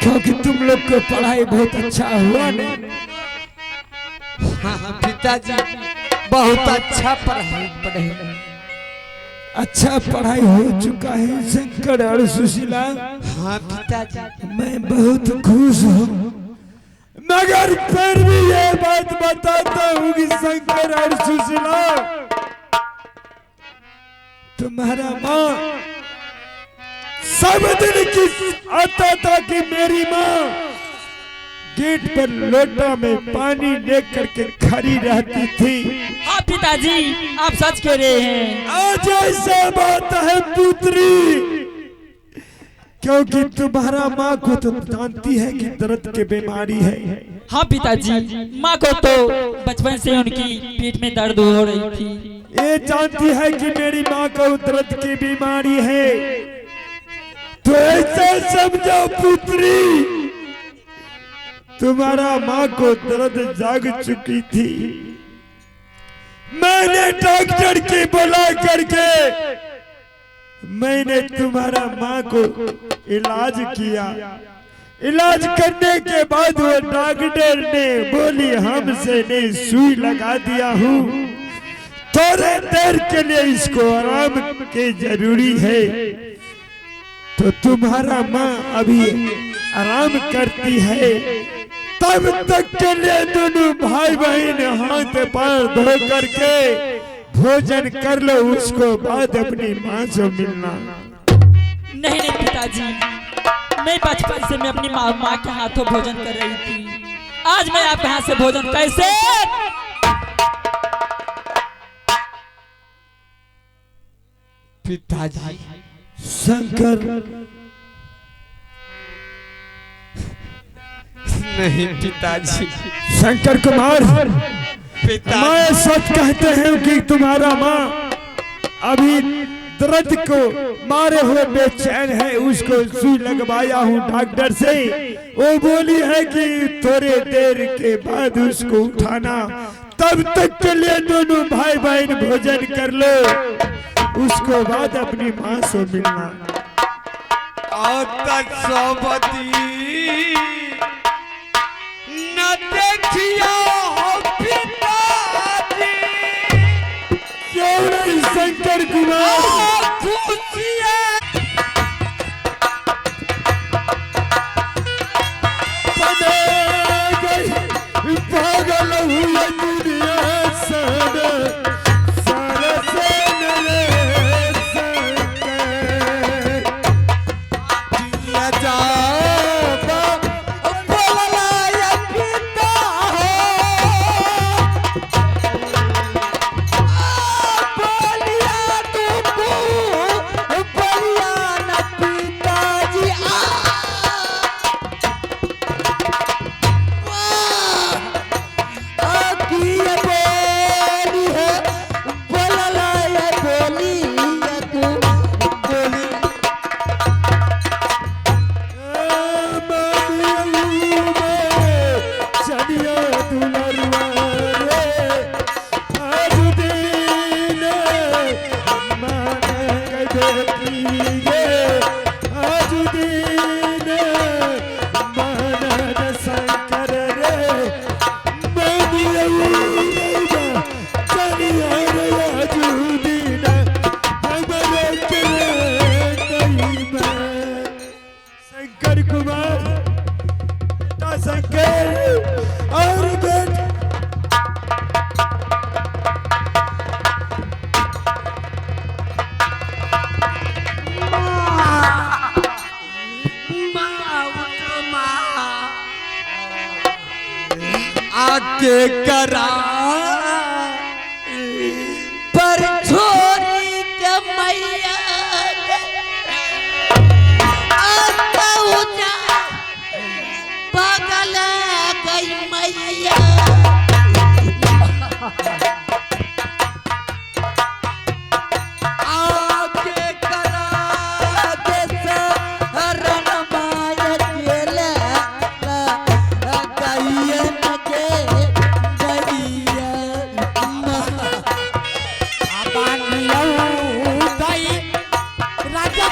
क्योंकि तुम लोग को पढ़ाई बहुत अच्छा हुआ नहीं। हाँ पिताजी बहुत अच्छा पढ़ाई पढ़े। अच्छा पढ़ाई हो चुका है शंकर और सुशीला। हाँ पिताजी मैं बहुत खुश हूँ, मगर फिर भी ये बात बताता हूँ कि शंकर और सुशीला, तुम्हारा माँ सब दिन की आता था कि मेरी माँ गेट पर लोटा में पानी लेकर के खड़ी रहती थी। हाँ पिताजी आप सच कह रहे हैं। आज ऐसा बात है पुत्री, क्योंकि तुम्हारा माँ को तो जानती है कि दर्द की बीमारी है। हाँ पिताजी माँ को तो बचपन से उनकी पीठ में दर्द हो रही थी। ये जानती है कि मेरी माँ को दर्द की बीमारी है, तो ऐसा समझो पुत्री, तुम्हारा माँ को दर्द जाग चुकी थी। मैंने डॉक्टर की बुला करके मैंने तुम्हारा माँ को इलाज किया। इलाज करने के बाद वो डॉक्टर ने बोली हमसे नहीं, सुई लगा दिया हूँ, थोड़े देर के लिए इसको आराम की जरूरी है। तो तुम्हारा माँ अभी आराम करती है, तब तक के लिए दोनों भाई बहन हाथ पैर धो करके भोजन कर लो, उसको बाद अपनी माँ से मिलना। नहीं नहीं पिताजी, मैं बचपन से मैं अपनी माँ के हाथों भोजन कर रही थी, आज मैं आपके हाथ से भोजन कैसे? पिताजी शंकर नहीं पिताजी, शंकर कुमार, पिताजी मैं सच कहते हैं कि तुम्हारा माँ अभी दर्द को मारे हुए बेचैन है, उसको सुई लगवाया हूँ डॉक्टर से। वो बोली है कि थोड़े देर के बाद उसको उठाना, तब तक के लिए दोनों भाई बहन भोजन कर लो, उसको बाद अपनी माँ से मिलना। सोबती न देखिया पिताजी, क्यों नहीं शंकर कुमार? खुशियाँ पागल हुआ दुनिया सारा सारा से नरे शंकर दिया जाता बोला या पिता बोलिया तुमको बोलिया न पिताजी शंकर कुमार, पिता शंकर और बेटा आके करा पर छोरी के मैया पागल गई मैया आके करा जैसा रन माया जेला गैया के गैया राजा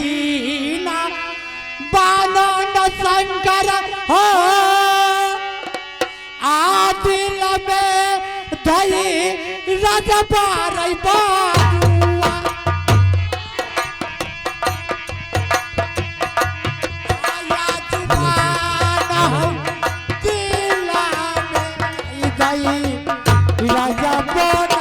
दीना बानन शंकर हो आदिल में धई रजबार बाजुआ आया जुबान हो दिला में धई रजबार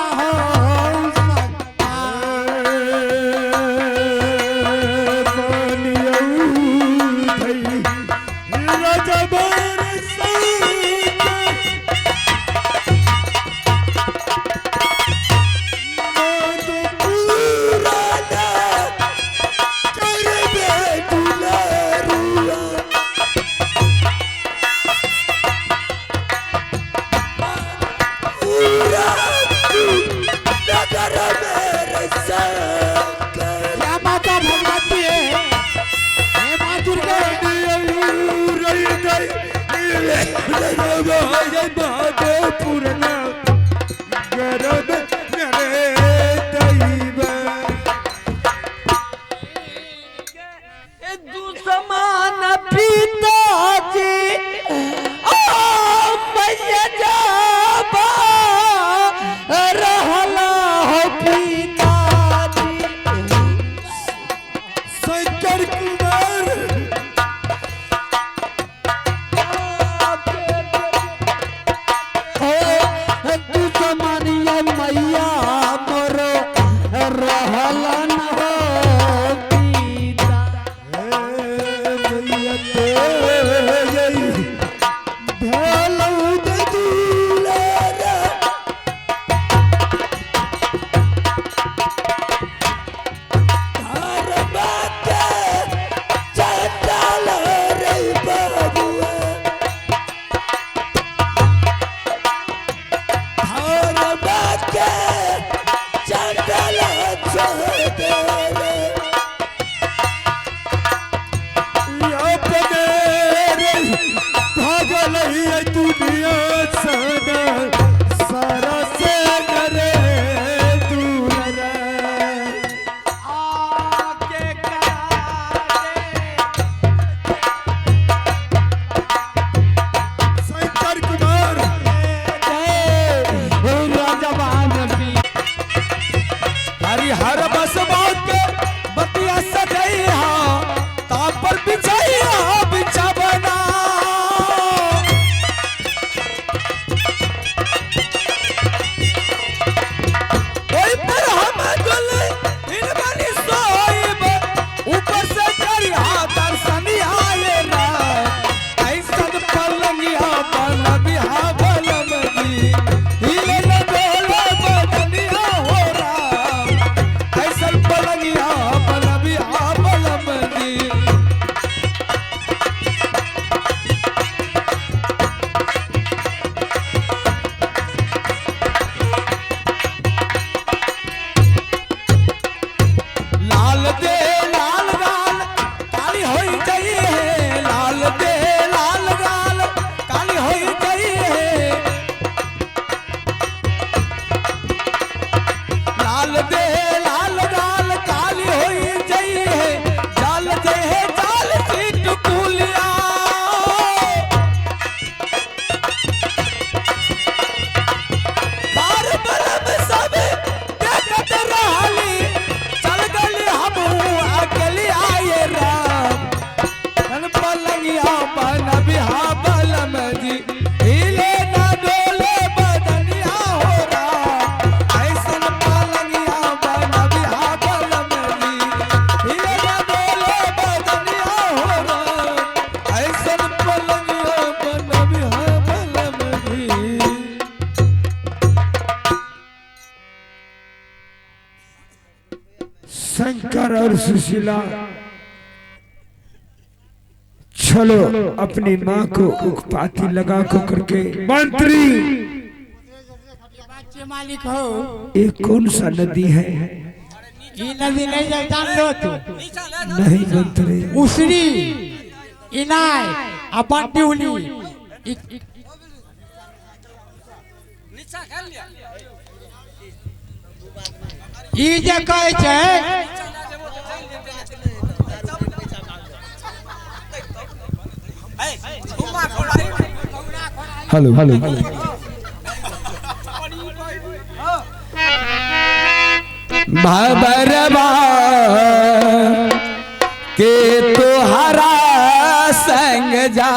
शंकर और सुशीला चलो अपनी माँ को उकपाती लगा को करके मंत्री मालिक हो ये कौन सा नदी है? ये नदी नहीं जान लो तू नहीं मंत्री उसरी इनाय अपंडुली ई जे कहै छै हेलो हेलो भबरवा के तोहरा संग जा